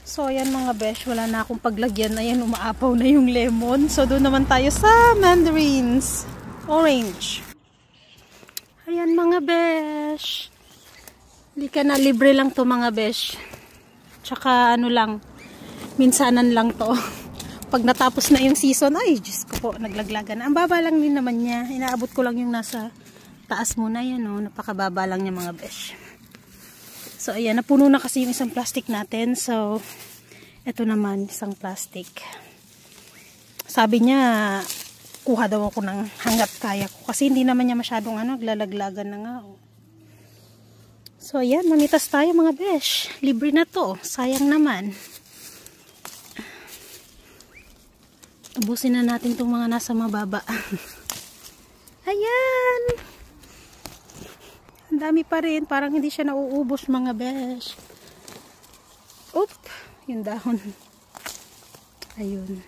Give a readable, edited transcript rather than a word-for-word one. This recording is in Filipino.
So ayan mga besh, wala na akong paglagyan. Ayan, umaapaw na yung lemon. So doon naman tayo sa mandarins. Orange. Ayan mga besh. Lika na, libre lang to mga besh. Tsaka ano lang, minsanan lang to. Pag natapos na yung season, ay Diyos ko po, naglaglagan na. Ang baba lang din naman niya. Inaabot ko lang yung nasa taas muna yan, oh. Napakababa lang niya mga besh. So ayan, napuno na kasi yung isang plastic natin. So ito naman isang plastic. Sabi niya kuha daw ako ng hanggat kaya ko kasi hindi naman niya masyadong naglalaglagan na nga, oh. So ayan, mamitas tayo mga besh. Libre na to, sayang naman. Ubusin na natin itong mga nasa mababa. Ayan, ang dami pa rin, parang hindi siya nauubos mga besh. Oop, yung dahon. Ayun.